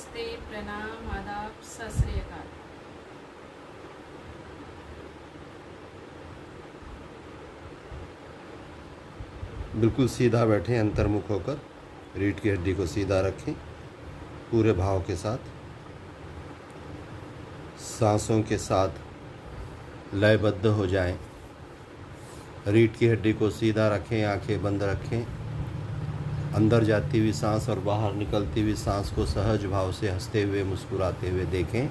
नमस्ते, प्रणाम, आदाब, सत श्री अकाल। बिल्कुल सीधा बैठें, अंतर्मुख होकर रीढ़ की हड्डी को सीधा रखें, पूरे भाव के साथ, सांसों के साथ लयबद्ध हो जाएं। रीढ़ की हड्डी को सीधा रखें, आंखें बंद रखें। अंदर जाती हुई सांस और बाहर निकलती हुई सांस को सहज भाव से हंसते हुए मुस्कुराते हुए देखें।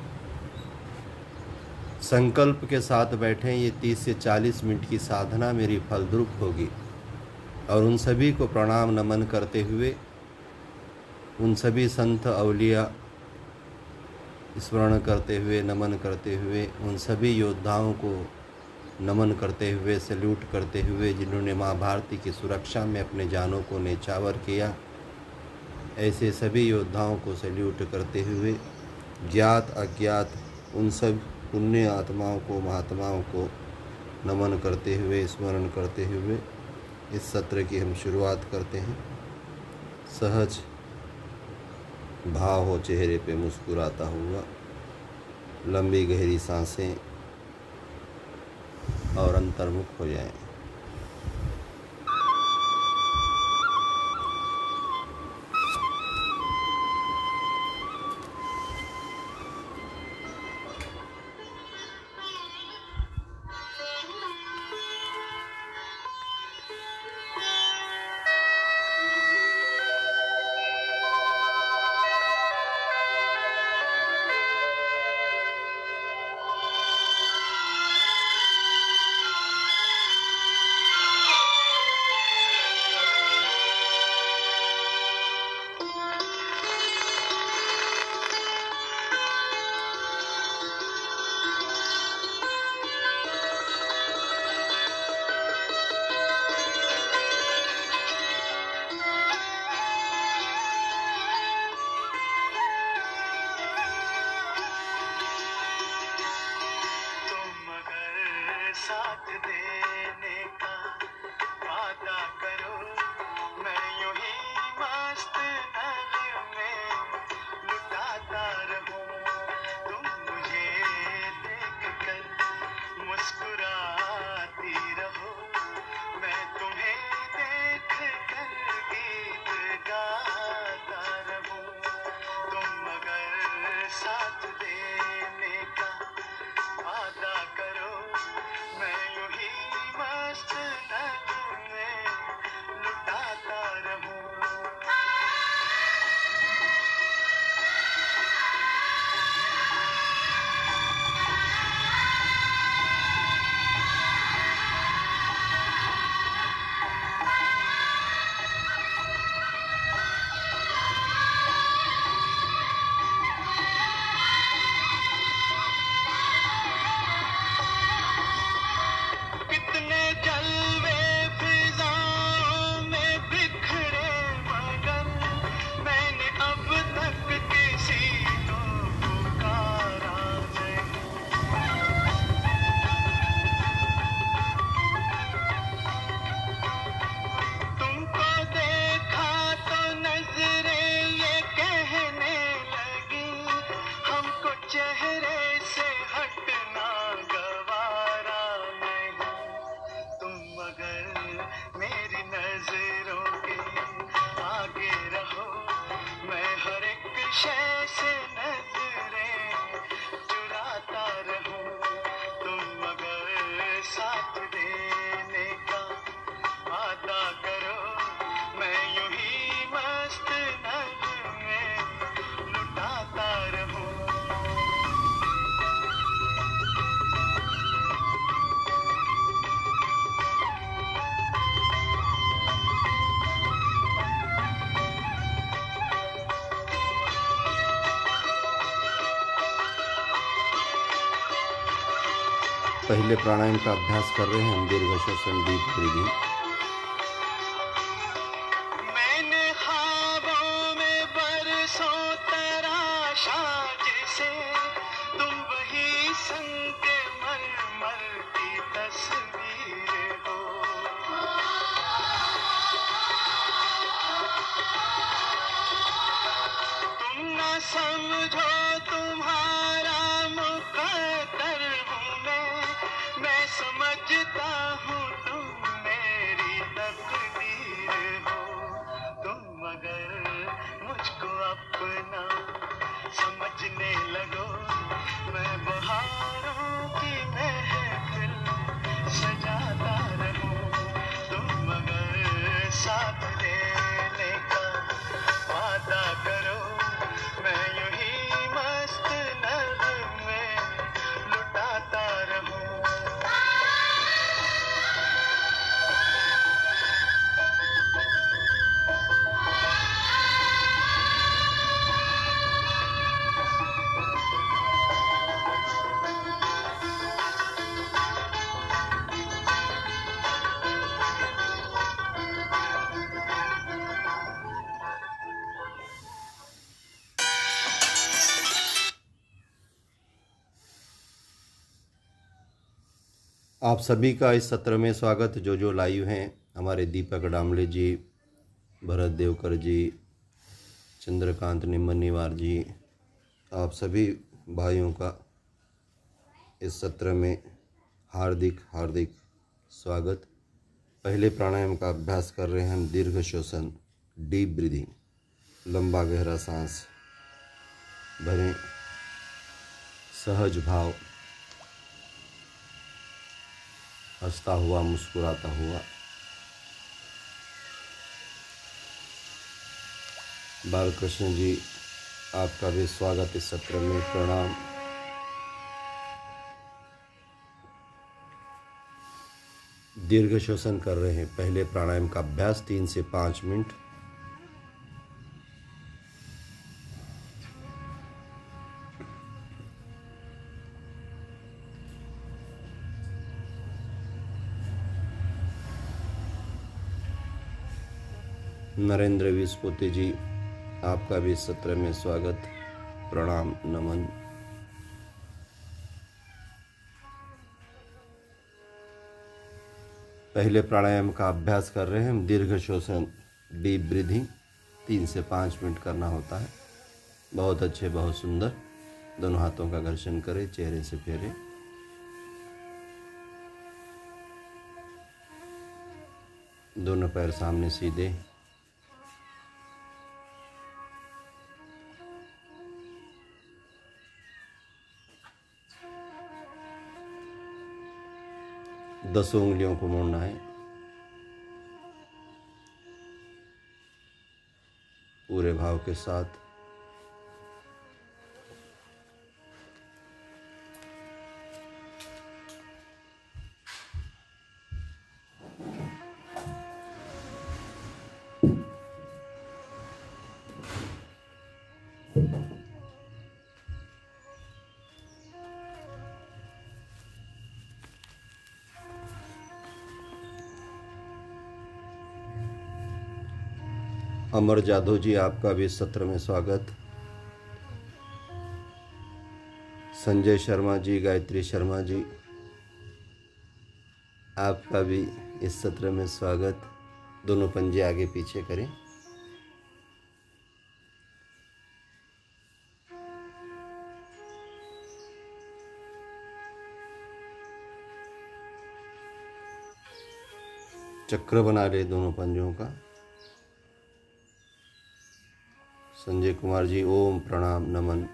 संकल्प के साथ बैठें, ये 30 से 40 मिनट की साधना मेरी फलद्रुप होगी। और उन सभी को प्रणाम नमन करते हुए, उन सभी संत अवलिया स्मरण करते हुए, नमन करते हुए, उन सभी योद्धाओं को नमन करते हुए, सैल्यूट करते हुए, जिन्होंने माँ भारती की सुरक्षा में अपने जानों को न्यौछावर किया, ऐसे सभी योद्धाओं को सैल्यूट करते हुए, ज्ञात अज्ञात उन सब पुण्य आत्माओं को, महात्माओं को नमन करते हुए, स्मरण करते हुए इस सत्र की हम शुरुआत करते हैं। सहज भाव हो चेहरे पे मुस्कुराता हुआ, लंबी गहरी सांसें और अंतर्मुख हो जाएं। साथ देने का वादा करो, मैं यूं ही मस्त नल में लुटाता रहूं। तुम मुझे देख कर मुस्कुराती रहो, मैं तुम्हें देख कर गीत गाता रहूं। तुम अगर साथ देने का वादा करो, मैं यूं ही मस्त नल में लुटाता रहूं। कितने जलवे फिजाओं में बिखरे, मगर मैंने अब तक किसी को पुकारा नहीं। तुमको देखा तो नजरें ये कहने लगी, हमको चेहरे से हटना गवारा नहीं। तुम अगर मेरी नजरों के आगे रहो, मैं हर एक शय से नजरें चुराता रहूं। तुम अगर साथ देने का वादा करो, मैं यूं ही मस्त नल में लुटाता रहूं। पहले प्राणायाम का अभ्यास कर रहे हैं हम, दीर्घ श्वसन, डीप ब्रीदिंग। मैंने ख्वाबों में बरसों तराशा जिसे, तुम वही संगमरमर की तस्वीर हो। तुम न समझ आप सभी का इस सत्र में स्वागत। जो लाइव हैं, हमारे दीपक डामले जी, भरत देवकर जी, चंद्रकांत निम्मनीवार जी, आप सभी भाइयों का इस सत्र में हार्दिक हार्दिक स्वागत। पहले प्राणायाम का अभ्यास कर रहे हैं हम, दीर्घ श्वसन, डीप ब्रीदिंग, लंबा गहरा सांस भरें, सहज भाव, हंसता हुआ, मुस्कुराता हुआ। बालकृष्ण जी, आपका भी स्वागत इस सत्र में, प्रणाम। दीर्घ श्वसन कर रहे हैं। पहले प्राणायाम का अभ्यास 3 से 5 मिनट। नरेंद्र विस्पोते जी, आपका भी इस सत्र में स्वागत, प्रणाम, नमन। पहले प्राणायाम का अभ्यास कर रहे हैं हम, दीर्घ श्वसन, डीप ब्रीदिंग, 3 से 5 मिनट करना होता है। बहुत अच्छे, बहुत सुंदर। दोनों हाथों का घर्षण करें, चेहरे से फेरें। दोनों पैर सामने सीधे। दसों उंगलियों को मोड़ना है। पूरे भाव के साथ। अमर जाधव जी, आपका भी इस सत्र में स्वागत। संजय शर्मा जी, गायत्री शर्मा जी, आपका भी इस सत्र में स्वागत। दोनों पंजे आगे पीछे करें। चक्र बना ले दोनों पंजों का। संजय कुमार जी, ओम, प्रणाम, नमन।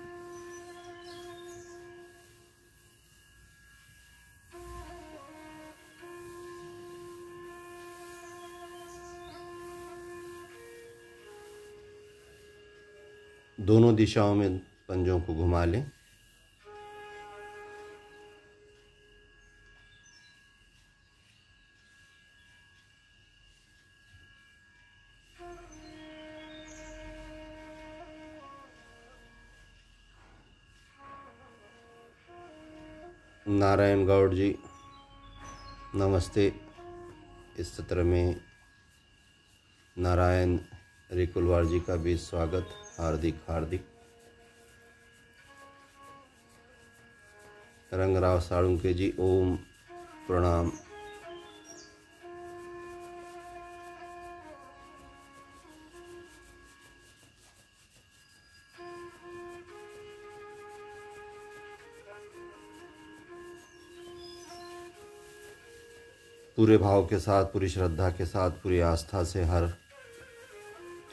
दोनों दिशाओं में पंजों को घुमा लें। नारायण गौड़ जी, नमस्ते। इस सत्र में नारायण रिकुलवार जी का भी स्वागत, हार्दिक हार्दिक। रंगराव साळुंके जी, ओम, प्रणाम। पूरे भाव के साथ, पूरी श्रद्धा के साथ, पूरी आस्था से हर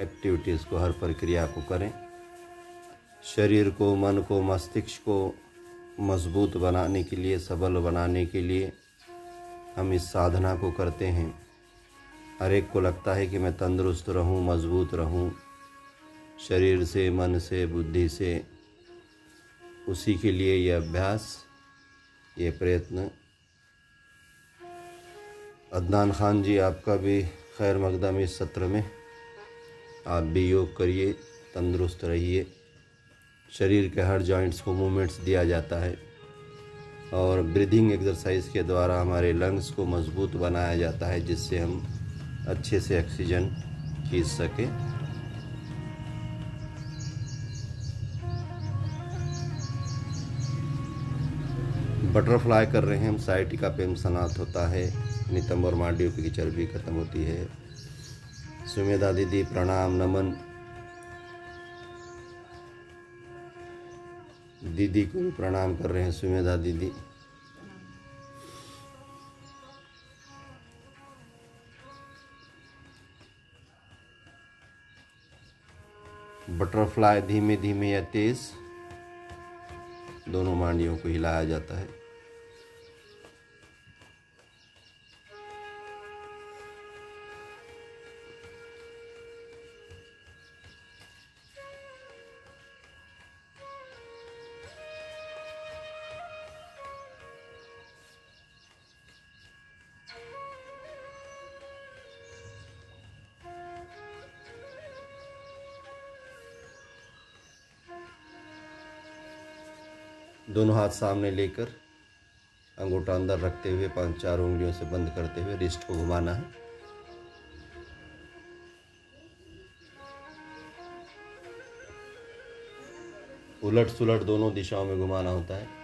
एक्टिविटीज़ को, हर प्रक्रिया को करें। शरीर को, मन को, मस्तिष्क को मजबूत बनाने के लिए, सबल बनाने के लिए हम इस साधना को करते हैं। हर एक को लगता है कि मैं तंदुरुस्त रहूं, मजबूत रहूं, शरीर से, मन से, बुद्धि से। उसी के लिए ये अभ्यास, ये प्रयत्न। अदनान खान जी, आपका भी खैर मकदम इस सत्र में। आप भी योग करिए, तंदुरुस्त रहिए। शरीर के हर जॉइंट्स को मूवमेंट्स दिया जाता है और ब्रीदिंग एक्सरसाइज के द्वारा हमारे लंग्स को मजबूत बनाया जाता है, जिससे हम अच्छे से ऑक्सीजन खींच सकें। बटरफ्लाई कर रहे हैं हम। साइटिका पेम सनात होता है, नितंब और मांडियों की चर्बी खत्म होती है। सुमेधा दीदी प्रणाम नमन। दीदी को भी प्रणाम कर रहे हैं, सुमेधा दीदी। बटरफ्लाई धीमे धीमे या तेज दोनों मांडियों को हिलाया जाता है। दोनों हाथ सामने लेकर अंगूठा अंदर रखते हुए 5-4 उंगलियों से बंद करते हुए रिस्ट को घुमाना है। उलट सुलट दोनों दिशाओं में घुमाना होता है।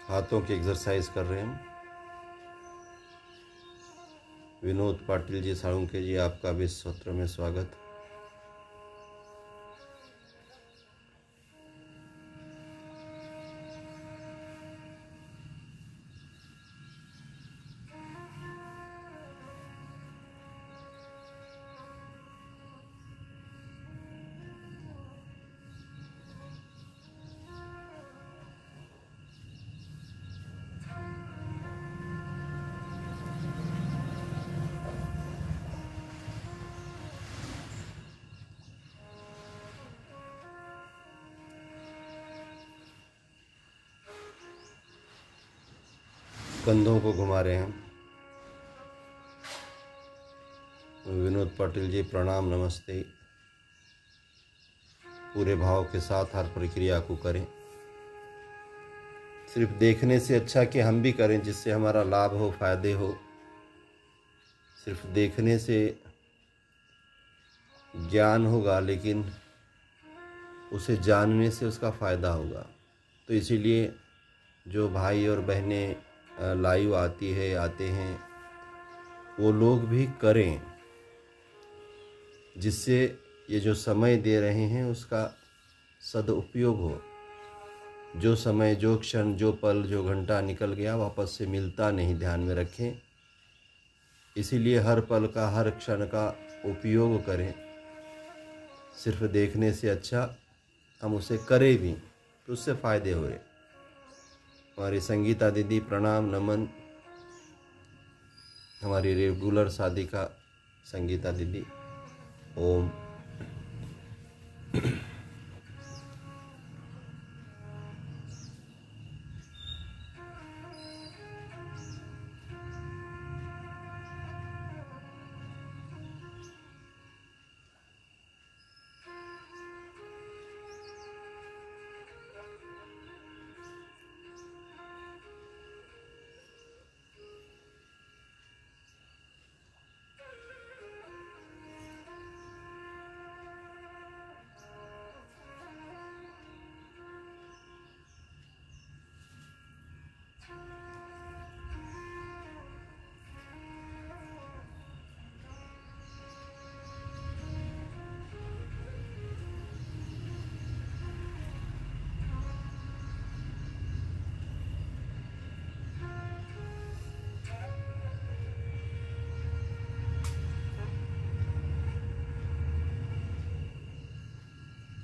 हाथों की एक्सरसाइज कर रहे हैं हम। विनोद पाटिल जी साळुंके जी, आपका भी इस सत्र में स्वागत। कंधों को घुमा रहे हैं। विनोद पाटिल जी प्रणाम नमस्ते। पूरे भाव के साथ हर प्रक्रिया को करें। सिर्फ देखने से अच्छा कि हम भी करें, जिससे हमारा लाभ हो, फायदे हो। सिर्फ देखने से ज्ञान होगा, लेकिन उसे जानने से उसका फायदा होगा। तो इसीलिए जो भाई और बहनें लाइव आते हैं, वो लोग भी करें, जिससे ये जो समय दे रहे हैं उसका सदुपयोग हो। जो समय, जो क्षण, जो पल, जो घंटा निकल गया वापस से मिलता नहीं, ध्यान में रखें। इसीलिए हर पल का, हर क्षण का उपयोग करें। सिर्फ देखने से अच्छा हम उसे करें भी तो उससे फ़ायदे हो रहे। हमारी संगीता दीदी प्रणाम नमन। हमारी रेगुलर साधिका संगीता दीदी, ओम।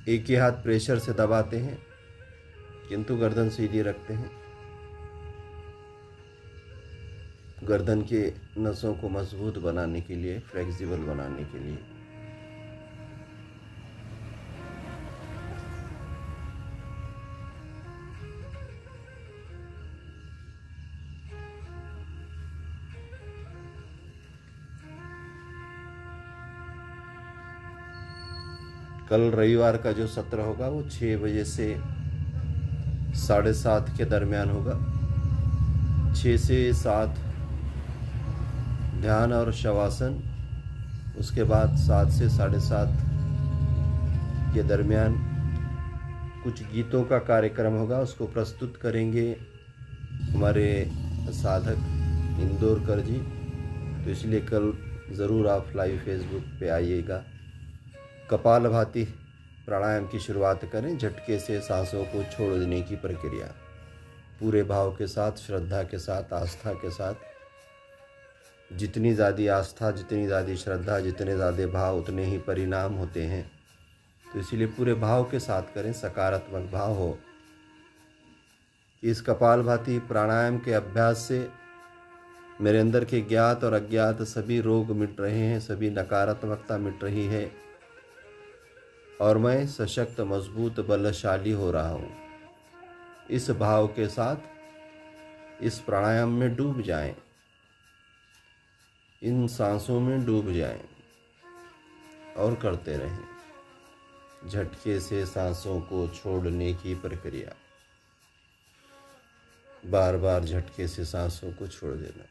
एक ही हाथ प्रेशर से दबाते हैं, किंतु गर्दन सीधी रखते हैं। गर्दन के नसों को मजबूत बनाने के लिए, फ्लेक्सिबल बनाने के लिए। कल रविवार का जो सत्र होगा वो 6 बजे से 7:30 के दरमियान होगा। 6 से 7 ध्यान और शवासन, उसके बाद 7 से 7:30 के दरमियान कुछ गीतों का कार्यक्रम होगा, उसको प्रस्तुत करेंगे हमारे साधक इंदौरकर जी। तो इसलिए कल ज़रूर आप लाइव फेसबुक पे आइएगा। कपालभाति प्राणायाम की शुरुआत करें। झटके से सांसों को छोड़ देने की प्रक्रिया पूरे भाव के साथ, श्रद्धा के साथ, आस्था के साथ। जितनी ज़्यादा आस्था, जितनी ज़्यादा श्रद्धा, जितने ज़्यादा भाव, उतने ही परिणाम होते हैं। तो इसीलिए पूरे भाव के साथ करें, सकारात्मक भाव हो। इस कपालभाति प्राणायाम के अभ्यास से मेरे अंदर के ज्ञात और अज्ञात सभी रोग मिट रहे हैं, सभी नकारात्मकता मिट रही है और मैं सशक्त, मजबूत, बलशाली हो रहा हूँ। इस भाव के साथ इस प्राणायाम में डूब जाएं, इन सांसों में डूब जाएं और करते रहें। झटके से सांसों को छोड़ने की प्रक्रिया, बार बार झटके से सांसों को छोड़ देना।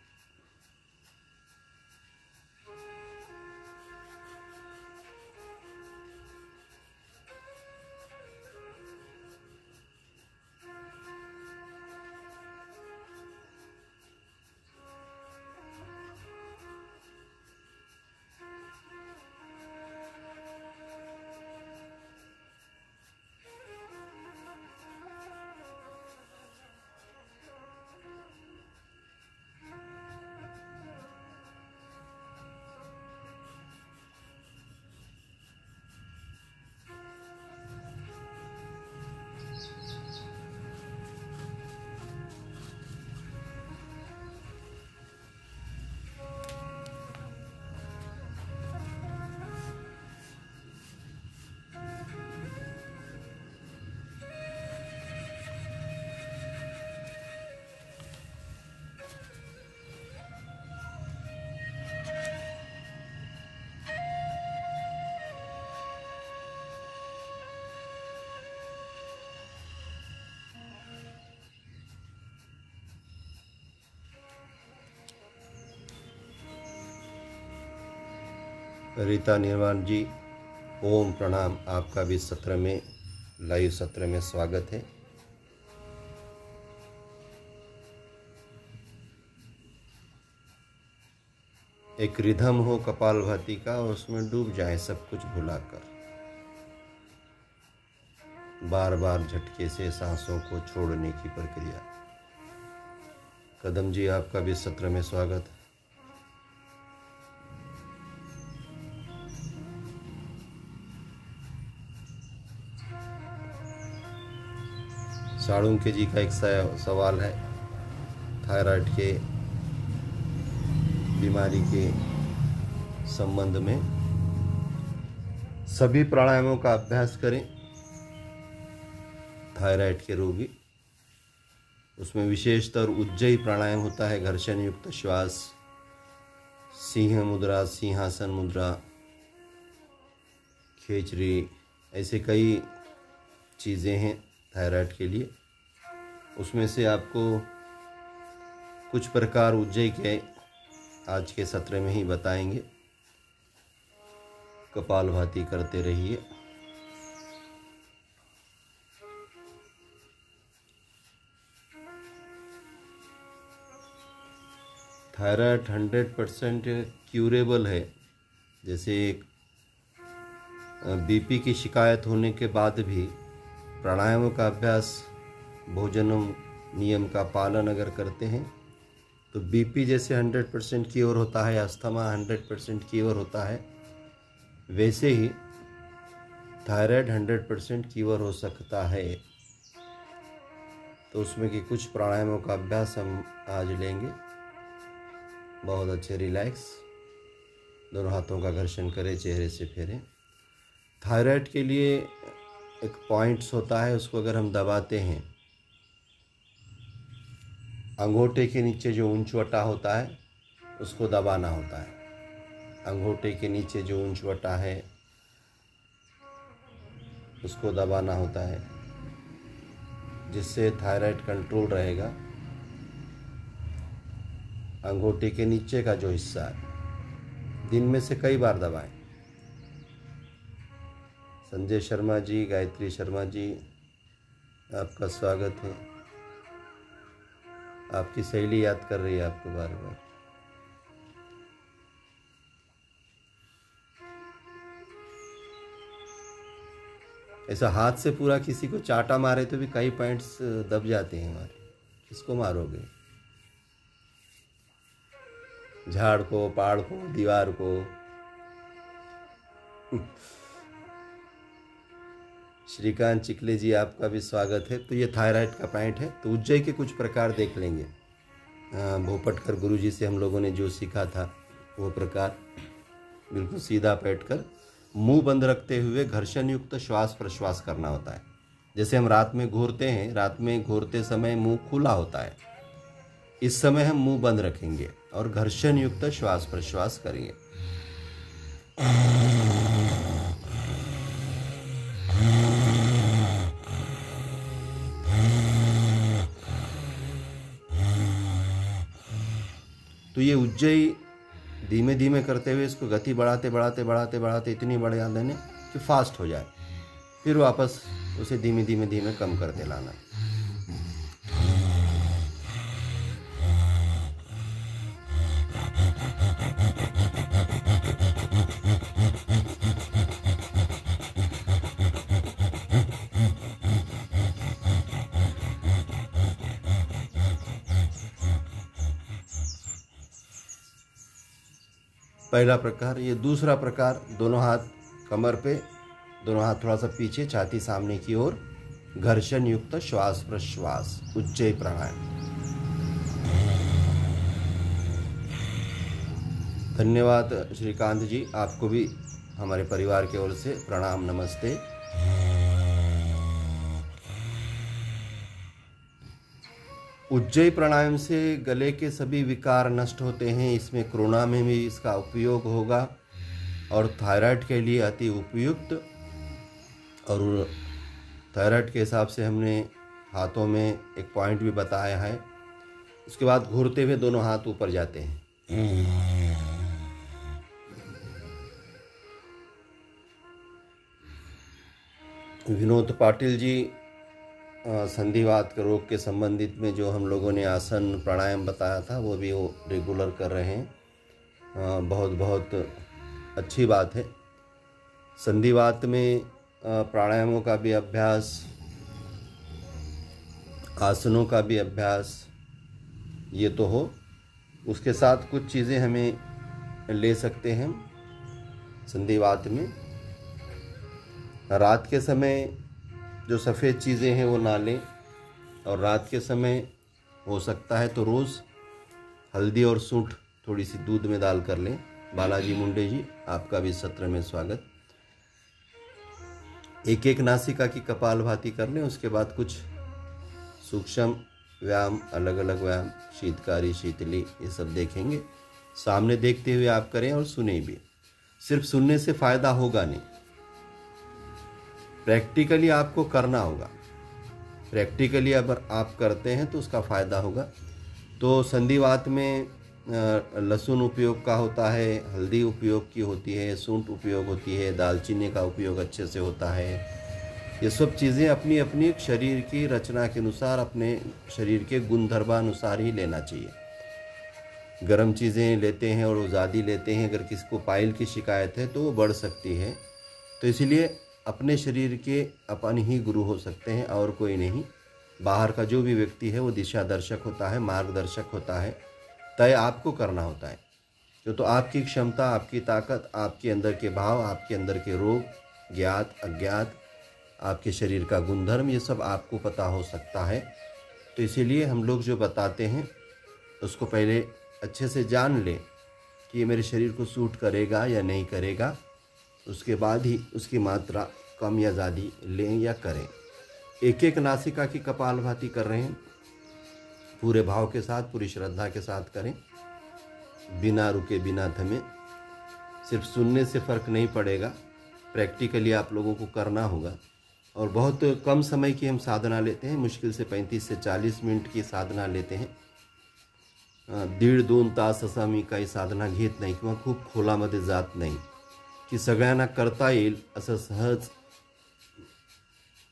रीता निर्वाण जी, ओम प्रणाम। आपका भी सत्र में, लाइव सत्र में स्वागत है। एक रिधम हो कपालभाति का और उसमें डूब जाए सब कुछ भुलाकर। बार बार झटके से सांसों को छोड़ने की प्रक्रिया। कदम जी, आपका भी सत्र में स्वागत है। साड़ुंके जी का एक सवाल है थायराइड के बीमारी के संबंध में। सभी प्राणायामों का अभ्यास करें थायराइड के रोगी। उसमें विशेषतर उज्जयी प्राणायाम होता है, घर्षण युक्त श्वास, सिंह मुद्रा, सिंहासन मुद्रा, खेचरी, ऐसे कई चीज़ें हैं थायराइड के लिए। उसमें से आपको कुछ प्रकार उज्जयी के आज के सत्र में ही बताएंगे। कपालभाति करते रहिए। थायराइड 100% क्यूरेबल है। जैसे बीपी की शिकायत होने के बाद भी प्राणायामों का अभ्यास, भोजनम नियम का पालन अगर करते हैं तो बीपी जैसे 100% क्योर होता है, अस्थमा 100% क्योर होता है, वैसे ही थायराइड 100% क्योर हो सकता है। तो उसमें कि कुछ प्राणायामों का अभ्यास हम आज लेंगे। बहुत अच्छे रिलैक्स, दोनों हाथों का घर्षण करें, चेहरे से फेरें। थायराइड के लिए एक पॉइंट्स होता है, उसको अगर हम दबाते हैं, अंगूठे के नीचे जो ऊंचवटा होता है उसको दबाना होता है। अंगूठे के नीचे जो ऊंचवटा है उसको दबाना होता है, जिससे थायराइड कंट्रोल रहेगा। अंगूठे के नीचे का जो हिस्सा है, दिन में से कई बार दबाएं। संजय शर्मा जी, गायत्री शर्मा जी, आपका स्वागत है। आपकी सहेली याद कर रही है आपको बार बार। ऐसा हाथ से पूरा किसी को चाटा मारे तो भी कई पॉइंट्स दब जाते हैं हमारे। किसको मारोगे? झाड़ को, पहाड़ को, दीवार को। श्रीकांत चिकले जी, आपका भी स्वागत है। तो ये थायराइड का पॉइंट है। तो उज्जय के कुछ प्रकार देख लेंगे। भोपटकर गुरुजी से हम लोगों ने जो सीखा था वो प्रकार, बिल्कुल सीधा बैठकर मुंह बंद रखते हुए घर्षण युक्त श्वास प्रश्वास करना होता है। जैसे हम रात में घूरते हैं, रात में घूरते समय मुंह खुला होता है। इस समय हम मुंह बंद रखेंगे और घर्षण युक्त श्वास प्रश्वास करेंगे। तो ये उज्जयी धीमे धीमे करते हुए इसको गति बढ़ाते बढ़ाते बढ़ाते बढ़ाते इतनी बढ़ा देने कि फास्ट हो जाए, फिर वापस उसे धीमे धीमे धीमे कम करते लाना। पहला प्रकार। ये दूसरा प्रकार, दोनों हाथ कमर पे, दोनों हाथ थोड़ा सा पीछे, छाती सामने की ओर, घर्षण युक्त श्वास प्रश्वास, उज्जयी प्राणायाम। धन्यवाद श्रीकांत जी, आपको भी हमारे परिवार की ओर से प्रणाम, नमस्ते। उज्जयी प्राणायाम से गले के सभी विकार नष्ट होते हैं। इसमें कोरोना में भी इसका उपयोग होगा और थायराइड के लिए अति उपयुक्त। और थायराइड के हिसाब से हमने हाथों में एक पॉइंट भी बताया है। उसके बाद घूरते हुए दोनों हाथ ऊपर जाते हैं। विनोद पाटिल जी, संधिवात के रोग के संबंधित में जो हम लोगों ने आसन प्राणायाम बताया था वो भी वो रेगुलर कर रहे हैं। बहुत बहुत अच्छी बात है। संधिवात में प्राणायामों का भी अभ्यास, आसनों का भी अभ्यास, ये तो हो, उसके साथ कुछ चीज़ें हमें ले सकते हैं संधिवात में। रात के समय जो सफ़ेद चीज़ें हैं वो ना लें, और रात के समय हो सकता है तो रोज़ हल्दी और सूंठ थोड़ी सी दूध में डाल कर लें। बालाजी मुंडे जी, आपका भी सत्र में स्वागत। एक एक नासिका की कपालभाति कर लें। उसके बाद कुछ सूक्ष्म व्यायाम, अलग अलग व्यायाम, शीतकारी, शीतली, ये सब देखेंगे। सामने देखते हुए आप करें और सुने भी। सिर्फ सुनने से फ़ायदा होगा नहीं, प्रैक्टिकली आपको करना होगा। प्रैक्टिकली अगर आप करते हैं तो उसका फ़ायदा होगा। तो संधिवात में लहसुन उपयोग का होता है, हल्दी उपयोग की होती है, सूंठ उपयोग होती है, दालचीनी का उपयोग अच्छे से होता है। ये सब चीज़ें अपनी अपनी शरीर की रचना के अनुसार, अपने शरीर के गुणधर्मानुसार ही लेना चाहिए। गर्म चीज़ें लेते हैं और वो ज़्यादा लेते हैं, अगर किसी को पाइल की शिकायत है तो वो बढ़ सकती है। तो इसलिए अपने शरीर के अपन ही गुरु हो सकते हैं और कोई नहीं। बाहर का जो भी व्यक्ति है वो दिशा दर्शक होता है, मार्गदर्शक होता है। तय आपको करना होता है। तो आपकी क्षमता, आपकी ताकत, आपके अंदर के भाव, आपके अंदर के रोग, ज्ञात अज्ञात, आपके शरीर का गुणधर्म, ये सब आपको पता हो सकता है। तो इसीलिए हम लोग जो बताते हैं उसको पहले अच्छे से जान लें कि ये मेरे शरीर को सूट करेगा या नहीं करेगा। उसके बाद ही उसकी मात्रा कम या ज़्यादा लें या करें। एक एक नासिका की कपालभाति कर रहे हैं, पूरे भाव के साथ, पूरी श्रद्धा के साथ करें, बिना रुके, बिना थमे। सिर्फ सुनने से फ़र्क नहीं पड़ेगा, प्रैक्टिकली आप लोगों को करना होगा। और बहुत कम समय की हम साधना लेते हैं, मुश्किल से 35 से 40 मिनिट की साधना लेते हैं. 1.5-2 तास असा मी काही साधना घेत नाही किंवा खूप खोलामध्ये जात नाही की सगळ्यांना करता येईल असं सहज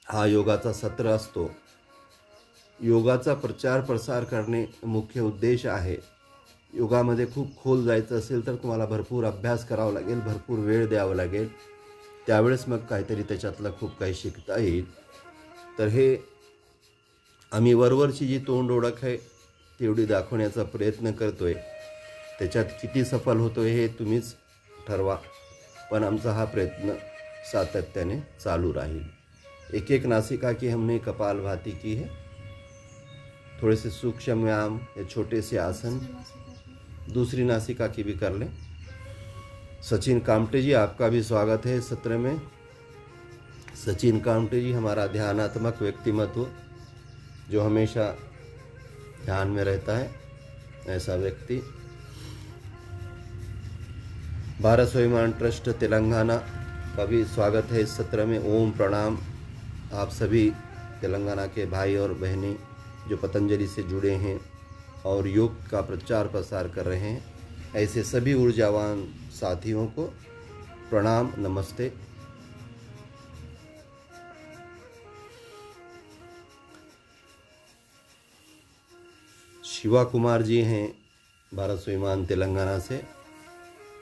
हा योगाचा सत्र असतो. योगाचा प्रचार प्रसार करणे मुख्य उद्देश आहे. योगामध्ये खूप खोल जायचं असेल तर तुम्हाला भरपूर अभ्यास करावा लागेल, भरपूर वेळ द्यावा लागेल, त्यावेळेस मग काहीतरी त्याच्यातलं खूप काही शिकता येईल. तर हे आम्ही वरवरची जी तोंड ओळख आहे तेवढी दाखवण्याचा प्रयत्न करतोय. त्याच्यात किती सफल होतोय हे तुम्हीच ठरवा, पण आमचा हा प्रयत्न सातत्याने चालू राहील. एक एक नासिका की हमने कपालभाति की है. थोड़े से सूक्ष्म व्यायाम या छोटे से आसन दूसरी नासिका की भी कर लें. सचिन कामटे जी, आपका भी स्वागत है इस सत्र में. सचिन कामटे जी हमारा ध्यानात्मक व्यक्तिमत्व जो हमेशा ध्यान में रहता है, ऐसा व्यक्ति. भारत स्वाभिमान ट्रस्ट तेलंगाना का भी स्वागत है इस सत्र में. ओम प्रणाम. आप सभी तेलंगाना के भाई और बहनें जो पतंजलि से जुड़े हैं और योग का प्रचार प्रसार कर रहे हैं, ऐसे सभी ऊर्जावान साथियों को प्रणाम, नमस्ते. शिवा कुमार जी हैं भारत स्वाभिमान तेलंगाना से,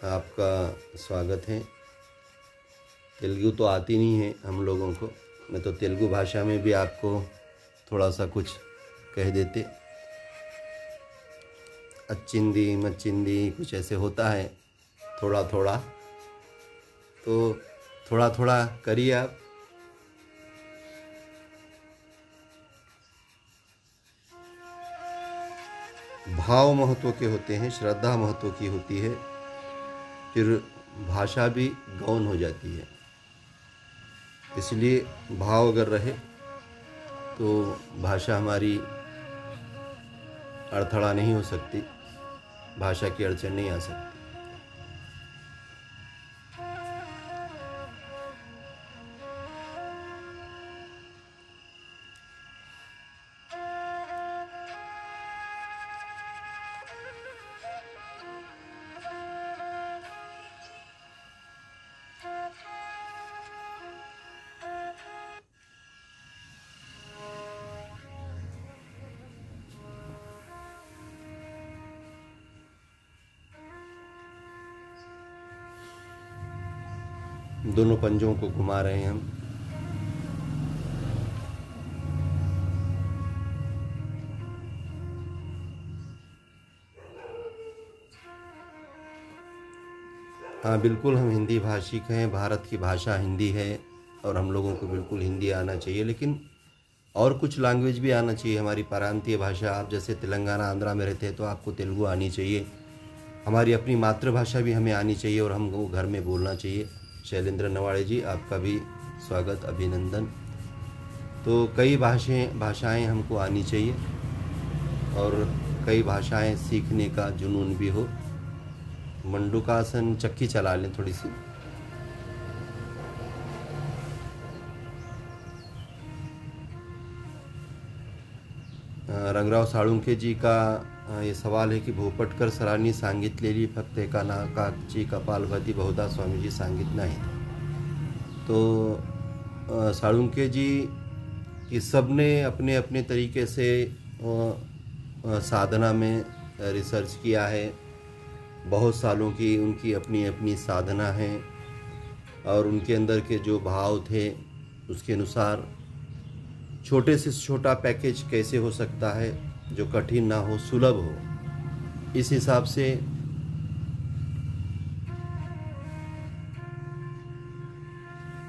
आपका स्वागत है. तेलुगु तो आती नहीं है हम लोगों को, मैं तो तेलुगु भाषा में भी आपको थोड़ा सा कुछ कह देते. अच्छिंदी मच्चिंदी कुछ ऐसे होता है थोड़ा थोड़ा, तो थोड़ा थोड़ा करिए आप. भाव महत्व के होते हैं, श्रद्धा महत्व की होती है, फिर भाषा भी गौण हो जाती है. इसलिए भाव अगर रहे तो भाषा हमारी अड़थड़ा नहीं हो सकती, भाषा की अड़चन नहीं आ सकती. दोनों पंजों को घुमा रहे हैं हम. हाँ बिल्कुल, हम हिंदी भाषिक हैं, भारत की भाषा हिंदी है और हम लोगों को बिल्कुल हिंदी आना चाहिए, लेकिन और कुछ लैंग्वेज भी आना चाहिए. हमारी प्रांतीय भाषा, आप जैसे तेलंगाना आंध्रा में रहते हैं तो आपको तेलुगु आनी चाहिए. हमारी अपनी मातृभाषा भी हमें आनी चाहिए और हमको घर में बोलना चाहिए. शैलेंद्र नवाड़े जी, आपका भी स्वागत, अभिनंदन. तो कई भाषाएं हमको आनी चाहिए और कई भाषाएं सीखने का जुनून भी हो. मंडूकासन चक्की चला लें थोड़ी सी. रंगराव साळुंखे जी का ये सवाल है की भोपटकर सरांनी सांगितलेली फक्त एका नाकाची कपालभाती बहुधा स्वामीजी सांगित नाही. तो साळुंखे जी ये सब ने अपने अपने तरीके से साधना में रिसर्च किया है. बहुत सालों की उनकी अपनी अपनी साधना है और उनके अंदर के जो भाव थे उसके अनुसार छोटे से छोटा पैकेज कैसे हो सकता है जो कठिन ना हो, सुलभ हो, इस हिसाब से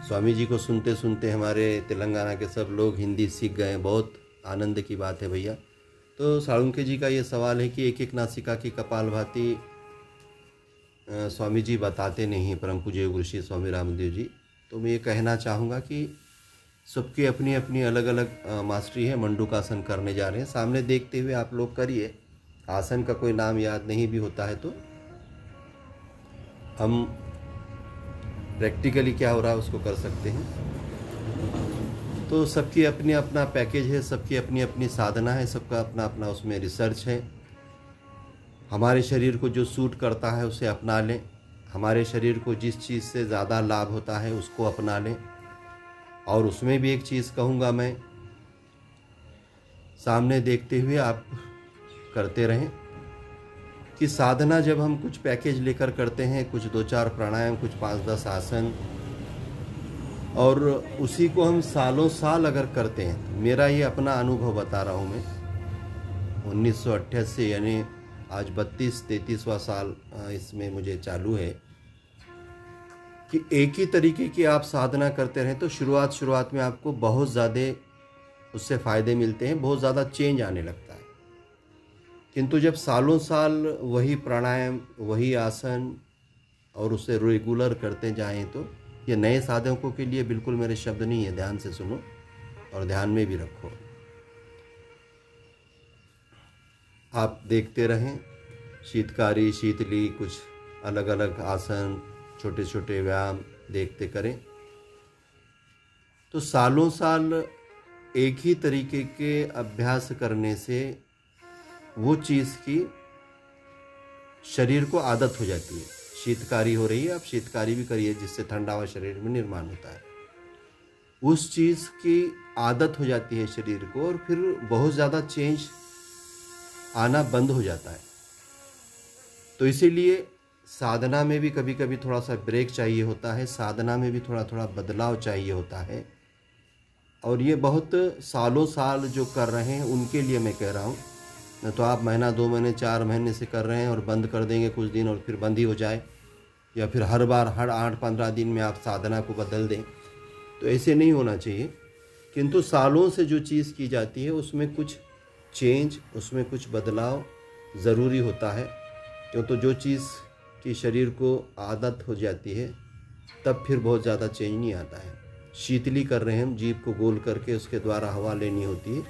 स्वामी जी को सुनते सुनते हमारे तेलंगाना के सब लोग हिंदी सीख गए. बहुत आनंद की बात है भैया. तो साळुंखे जी का ये सवाल है कि एक एक नासिका की कपालभाति स्वामी जी बताते नहीं हैं, परम पूज्य योग ऋषि स्वामी रामदेव जी. तो मैं ये कहना चाहूँगा कि सबकी अपनी अपनी अलग अलग मास्टरी है. मंडूकासन करने जा रहे हैं, सामने देखते हुए आप लोग करिए. आसन का कोई नाम याद नहीं भी होता है तो हम प्रैक्टिकली क्या हो रहा है उसको कर सकते हैं. तो सबकी अपनी अपना पैकेज है, सबकी अपनी अपनी साधना है, सबका अपना अपना उसमें रिसर्च है। हमारे शरीर को जो सूट करता है उसे अपना लें, हमारे शरीर को जिस चीज़ से ज़्यादा लाभ होता है उसको अपना लें। और उसमें भी एक चीज़ कहूँगा मैं, सामने देखते हुए आप करते रहें कि साधना जब हम कुछ पैकेज लेकर करते हैं, कुछ 2-4 प्राणायाम, कुछ 5-10 आसन, और उसी को हम सालों साल अगर करते हैं, मेरा ये अपना अनुभव बता रहा हूँ मैं, 1988 यानी आज 32-33वां साल इसमें मुझे चालू है, कि एक ही तरीके की आप साधना करते रहें तो शुरुआत में आपको बहुत ज़्यादा उससे फ़ायदे मिलते हैं, बहुत ज़्यादा चेंज आने लगता है। किंतु जब सालों साल वही प्राणायाम, वही आसन और उसे रेगुलर करते जाएं, तो ये नए साधकों के लिए बिल्कुल मेरे शब्द नहीं है, ध्यान से सुनो और ध्यान में भी रखो। आप देखते रहें, शीतकारी, शीतली, कुछ अलग अलग आसन, छोटे छोटे व्यायाम देखते करें, तो सालों साल एक ही तरीके के अभ्यास करने से वो चीज़ की शरीर को आदत हो जाती है। शीतकारी हो रही है, आप शीतकारी भी करिए जिससे ठंडा हुआ शरीर में निर्माण होता है। उस चीज़ की आदत हो जाती है शरीर को, और फिर बहुत ज़्यादा चेंज आना बंद हो जाता है। तो इसीलिए साधना में भी कभी कभी थोड़ा सा ब्रेक चाहिए होता है, साधना में भी थोड़ा थोड़ा बदलाव चाहिए होता है। और ये बहुत सालों साल जो कर रहे हैं उनके लिए मैं कह रहा हूँ, न तो आप महीना, 2 महीने, 4 महीने से कर रहे हैं और बंद कर देंगे कुछ दिन और फिर बंद ही हो जाए, या फिर हर बार हर 8-15 दिन में आप साधना को बदल दें, तो ऐसे नहीं होना चाहिए। किंतु सालों से जो चीज़ की जाती है उसमें कुछ चेंज, उसमें कुछ बदलाव ज़रूरी होता है। क्यों, तो जो चीज़ की शरीर को आदत हो जाती है तब फिर बहुत ज़्यादा चेंज नहीं आता है। शीतली कर रहे हैं हम, जीभ को गोल करके उसके द्वारा हवा लेनी होती है,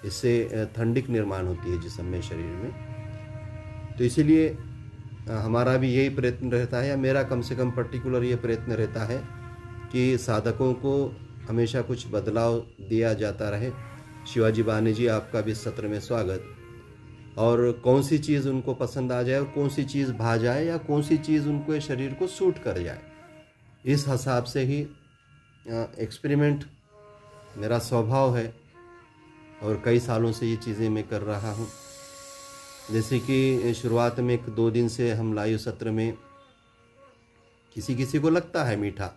इससे ठंडिक निर्माण होती है जिस्म में, शरीर में। तो इसीलिए हमारा भी यही प्रयत्न रहता है, या मेरा कम से कम पर्टिकुलर ये प्रयत्न रहता है कि साधकों को हमेशा कुछ बदलाव दिया जाता रहे। शिवाजी बानी जी, आपका भी सत्र में स्वागत। और कौन सी चीज़ उनको पसंद आ जाए और कौन सी चीज़ भा जाए, या कौन सी चीज़ उनको शरीर को सूट कर जाए, इस हिसाब से ही एक्सपेरिमेंट मेरा स्वभाव है। और कई सालों से ये चीज़ें मैं कर रहा हूँ। जैसे कि शुरुआत में 1-2 दिन से हम लाइव सत्र में, किसी को लगता है मीठा,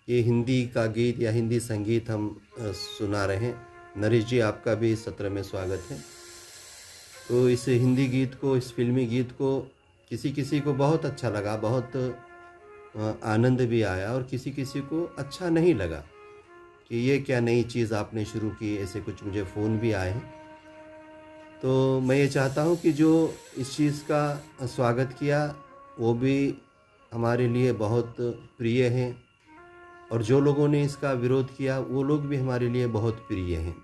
ये हिंदी का गीत या हिंदी संगीत हम सुना रहे हैं। नरेश जी, आपका भी इस सत्र में स्वागत है। तो इस हिंदी गीत को, इस फिल्मी गीत को किसी को बहुत अच्छा लगा, बहुत आनंद भी आया, और किसी को अच्छा नहीं लगा कि ये क्या नई चीज़ आपने शुरू की, ऐसे कुछ मुझे फ़ोन भी आए हैं। तो मैं ये चाहता हूँ कि जो इस चीज़ का स्वागत किया वो भी हमारे लिए बहुत प्रिय हैं, और जो लोगों ने इसका विरोध किया वो लोग भी हमारे लिए बहुत प्रिय हैं।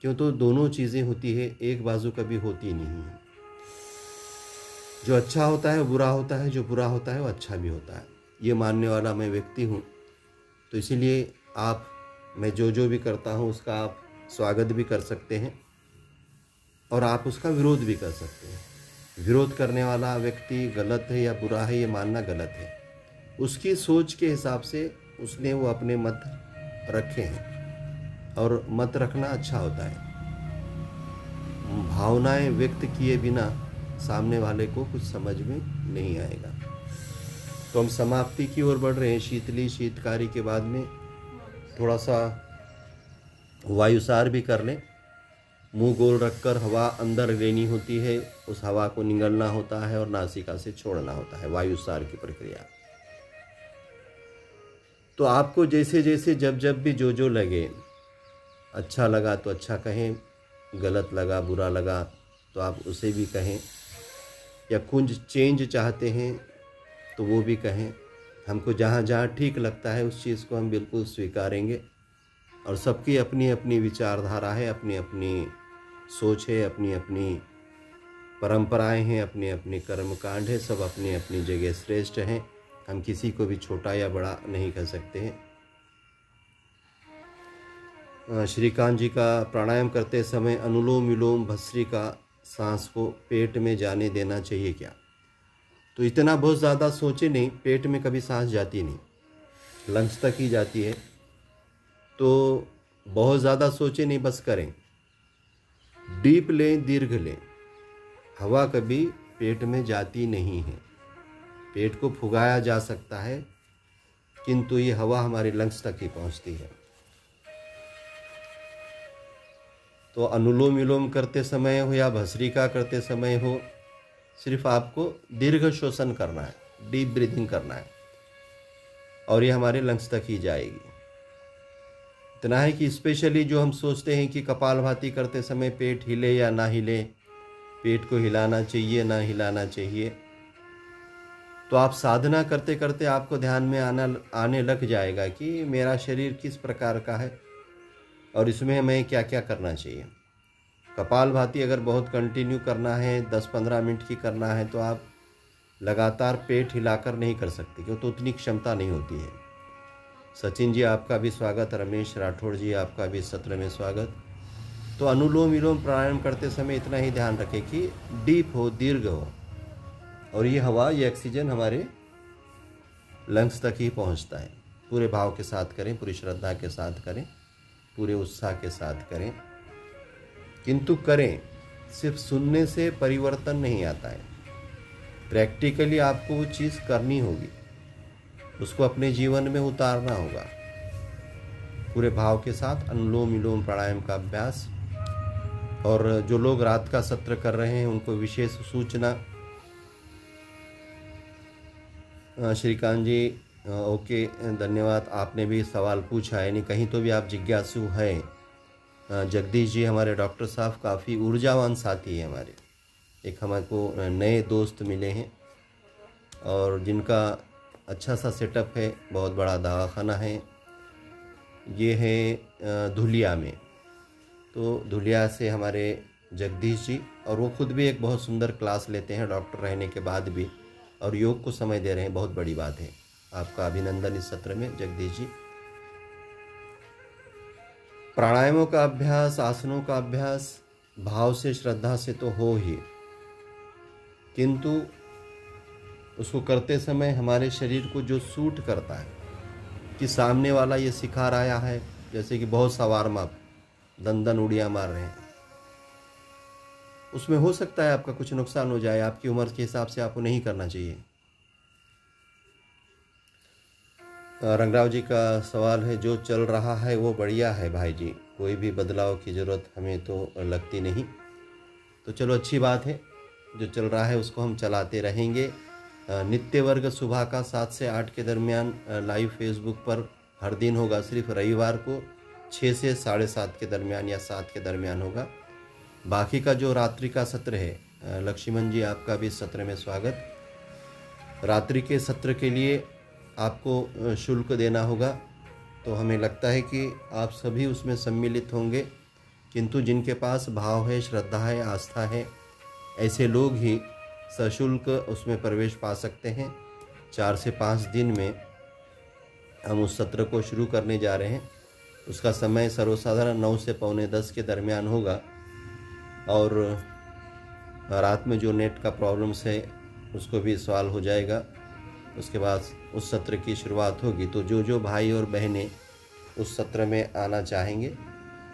क्यों, तो दोनों चीज़ें होती है, एक बाजू कभी होती नहीं है। जो अच्छा होता है बुरा होता है, जो बुरा होता है वो अच्छा भी होता है, ये मानने वाला मैं व्यक्ति हूँ। तो इसीलिए आप, मैं जो भी करता हूँ उसका आप स्वागत भी कर सकते हैं और आप उसका विरोध भी कर सकते हैं। विरोध करने वाला व्यक्ति गलत है या बुरा है ये मानना गलत है। उसकी सोच के हिसाब से उसने वो अपने मत रखे हैं, और मत रखना अच्छा होता है। भावनाएं व्यक्त किए बिना सामने वाले को कुछ समझ में नहीं आएगा। तो हम समाप्ति की ओर बढ़ रहे हैं। शीतली, शीतकारी के बाद में थोड़ा सा वायुसार भी कर लें। मुंह गोल रखकर हवा अंदर लेनी होती है, उस हवा को निगलना होता है और नासिका से छोड़ना होता है, वायुसार की प्रक्रिया। तो आपको जैसे जैसे जब भी जो लगे, अच्छा लगा तो अच्छा कहें, गलत लगा, बुरा लगा तो आप उसे भी कहें, या कुछ चेंज चाहते हैं तो वो भी कहें। हमको जहाँ जहाँ ठीक लगता है उस चीज़ को हम बिल्कुल स्वीकारेंगे। और सबकी अपनी अपनी विचारधारा है, अपनी अपनी सोच है, अपनी अपनी परंपराएं हैं, अपने अपने कर्मकांड है, सब अपनी अपनी जगह श्रेष्ठ हैं। हम किसी को भी छोटा या बड़ा नहीं कह सकते हैं। श्रीकांत जी का प्राणायाम करते समय अनुलोम विलोम भस्त्रिका सांस को पेट में जाने देना चाहिए क्या? तो इतना बहुत ज़्यादा सोचे नहीं, पेट में कभी सांस जाती नहीं, लंग्स तक ही जाती है। तो बहुत ज़्यादा सोचे नहीं, बस करें। डीप लें, दीर्घ लें। हवा कभी पेट में जाती नहीं है। पेट को फुगाया जा सकता है, किंतु ये हवा हमारे लंग्स तक ही पहुंचती है। तो अनुलोम विलोम करते समय हो या भस्त्रिका करते समय हो, सिर्फ आपको दीर्घ श्वसन करना है, डीप ब्रीथिंग करना है, और ये हमारे लंग्स तक ही जाएगी। इतना है कि स्पेशली जो हम सोचते हैं कि कपालभाति करते समय पेट हिले या ना हिले, पेट को हिलाना चाहिए ना हिलाना चाहिए, तो आप साधना करते करते आपको ध्यान में आने लग जाएगा कि मेरा शरीर किस प्रकार का है और इसमें मैं क्या क्या करना चाहिए। कपालभाति अगर बहुत कंटिन्यू करना है, 10-15 मिनट की करना है, तो आप लगातार पेट हिलाकर नहीं कर सकते, क्यों? तो उतनी क्षमता नहीं होती है। सचिन जी आपका भी स्वागत, रमेश राठौड़ जी आपका भी सत्र में स्वागत। तो अनुलोम विलोम प्राणायाम करते समय इतना ही ध्यान रखें कि डीप हो, दीर्घ हो, और ये हवा, ये ऑक्सीजन हमारे लंग्स तक ही पहुंचता है। पूरे भाव के साथ करें, पूरी श्रद्धा के साथ करें, पूरे उत्साह के साथ करें, किंतु करें। सिर्फ सुनने से परिवर्तन नहीं आता है, प्रैक्टिकली आपको वो चीज़ करनी होगी, उसको अपने जीवन में उतारना होगा। पूरे भाव के साथ अनुलोम विलोम प्राणायाम का अभ्यास। और जो लोग रात का सत्र कर रहे हैं उनको विशेष सूचना। श्रीकांत जी ओके, धन्यवाद। आपने भी सवाल पूछा है, नहीं कहीं तो भी आप जिज्ञासु हैं। जगदीश जी हमारे डॉक्टर साहब काफ़ी ऊर्जावान साथी हैं हमारे, एक हमको नए दोस्त मिले हैं और जिनका अच्छा सा सेटअप है, बहुत बड़ा दवाखाना है। ये है धुलिया में। तो धुलिया से हमारे जगदीश जी, और वो खुद भी एक बहुत सुंदर क्लास लेते हैं डॉक्टर रहने के बाद भी, और योग को समय दे रहे हैं, बहुत बड़ी बात है। आपका अभिनंदन इस सत्र में जगदीश जी। प्राणायामों का अभ्यास, आसनों का अभ्यास भाव से, श्रद्धा से तो हो ही, किंतु उसको करते समय हमारे शरीर को जो सूट करता है, कि सामने वाला ये सिखा रहा है, जैसे कि बहुत सा वार्म अप, दंदन उड़ियाँ मार रहे हैं, उसमें हो सकता है आपका कुछ नुकसान हो जाए, आपकी उम्र के हिसाब से आपको नहीं करना चाहिए। रंगराव जी का सवाल है, जो चल रहा है वो बढ़िया है भाई जी, कोई भी बदलाव की ज़रूरत हमें तो लगती नहीं। तो चलो अच्छी बात है, जो चल रहा है उसको हम चलाते रहेंगे। नित्य वर्ग सुबह का 7 से 8 के दरमियान लाइव फेसबुक पर हर दिन होगा, सिर्फ रविवार को 6 से 7:30 के दरमियान या 7 के दरमियान होगा। बाकी का जो रात्रि का सत्र है, लक्ष्मण जी आपका भी सत्र में स्वागत। रात्रि के सत्र के लिए आपको शुल्क देना होगा, तो हमें लगता है कि आप सभी उसमें सम्मिलित होंगे, किंतु जिनके पास भाव है, श्रद्धा है, आस्था है, ऐसे लोग ही सशुल्क उसमें प्रवेश पा सकते हैं। 4 से 5 दिन में हम उस सत्र को शुरू करने जा रहे हैं। उसका समय सर्वसाधारण 9 से 9:45 के दरमियान होगा, और रात में जो नेट का प्रॉब्लम्स है उसको भी सॉल्व हो जाएगा। उसके बाद उस सत्र की शुरुआत होगी। तो जो भाई और बहनें उस सत्र में आना चाहेंगे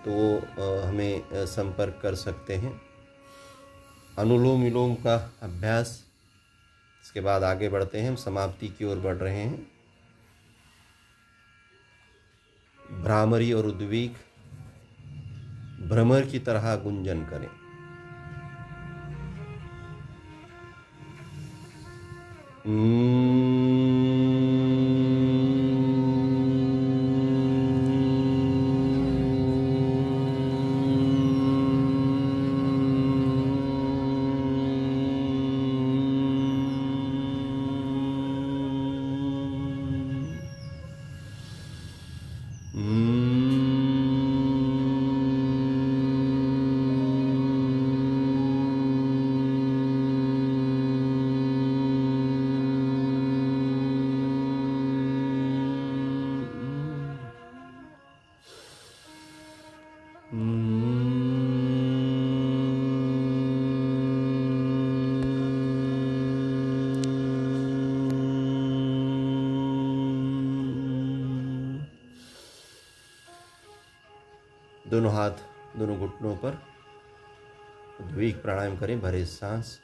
तो वो हमें संपर्क कर सकते हैं। अनुलोम विलोम का अभ्यास, इसके बाद आगे बढ़ते हैं, हम समाप्ति की ओर बढ़ रहे हैं। भ्रामरी और उद्वेग भ्रमर की तरह गुंजन करें। दोनों हाथ दोनों घुटनों पर उद्वेग प्राणायाम करें, भरे सांस।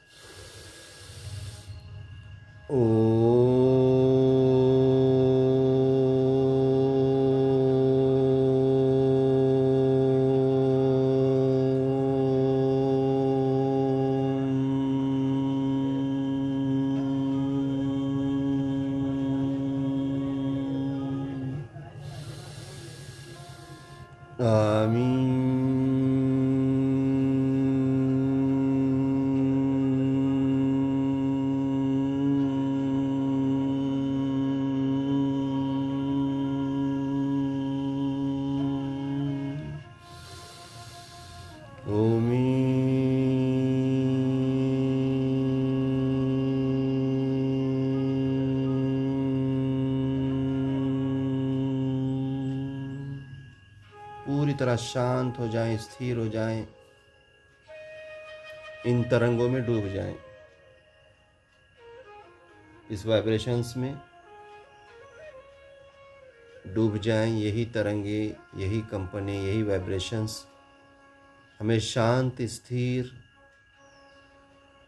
पूरी तरह शांत हो जाएं, स्थिर हो जाएं, इन तरंगों में डूब जाएं, इस वाइब्रेशंस में डूब जाएं। यही तरंगे, यही कंपनी, यही वाइब्रेशंस हमें शांत, स्थिर,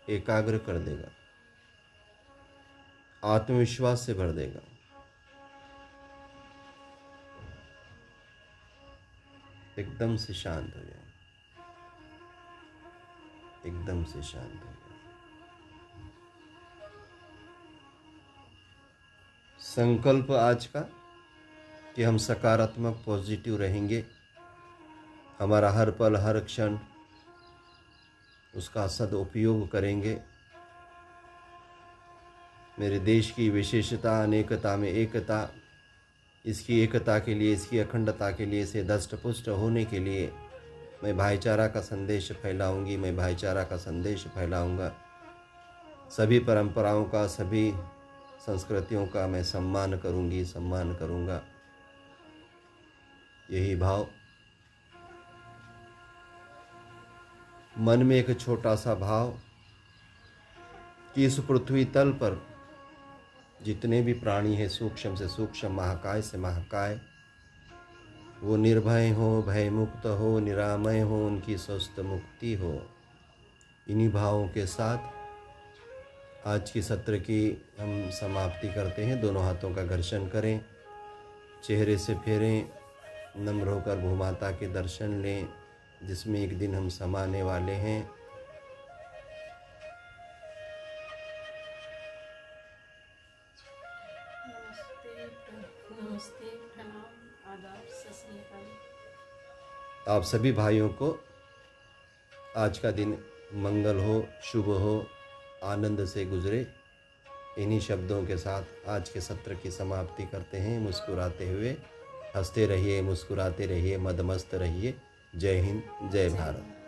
एकाग्र कर देगा, आत्मविश्वास से भर देगा। एकदम से शांत हो जाए, एकदम से शांत हो जाए। संकल्प आज का कि हम सकारात्मक, पॉजिटिव रहेंगे। हमारा हर पल, हर क्षण उसका सदुपयोग करेंगे। मेरे देश की विशेषता, अनेकता में एकता, इसकी एकता के लिए, इसकी अखंडता के लिए, इसे दष्टपुष्ट होने के लिए मैं भाईचारा का संदेश फैलाऊंगी, मैं भाईचारा का संदेश फैलाऊंगा। सभी परंपराओं का, सभी संस्कृतियों का मैं सम्मान करूंगी, सम्मान करूंगा। यही भाव मन में, एक छोटा सा भाव कि इस पृथ्वी तल पर जितने भी प्राणी हैं, सूक्ष्म से सूक्ष्म, महाकाय से महाकाय, वो निर्भय हो, भयमुक्त हो, निरामय हो, उनकी स्वस्थ मुक्ति हो। इन्हीं भावों के साथ आज की सत्र की हम समाप्ति करते हैं। दोनों हाथों का घर्षण करें, चेहरे से फेरें, नम्र होकर भूमाता के दर्शन लें, जिसमें एक दिन हम समाने वाले हैं। नमस्ते, प्रणाम, आदाब, सत श्री अकाल। आप सभी भाइयों को आज का दिन मंगल हो, शुभ हो, आनंद से गुजरे। इन्हीं शब्दों के साथ आज के सत्र की समाप्ति करते हैं। मुस्कुराते हुए, हंसते रहिए, मुस्कुराते रहिए, मदमस्त रहिए। जय हिंद, जय भारत।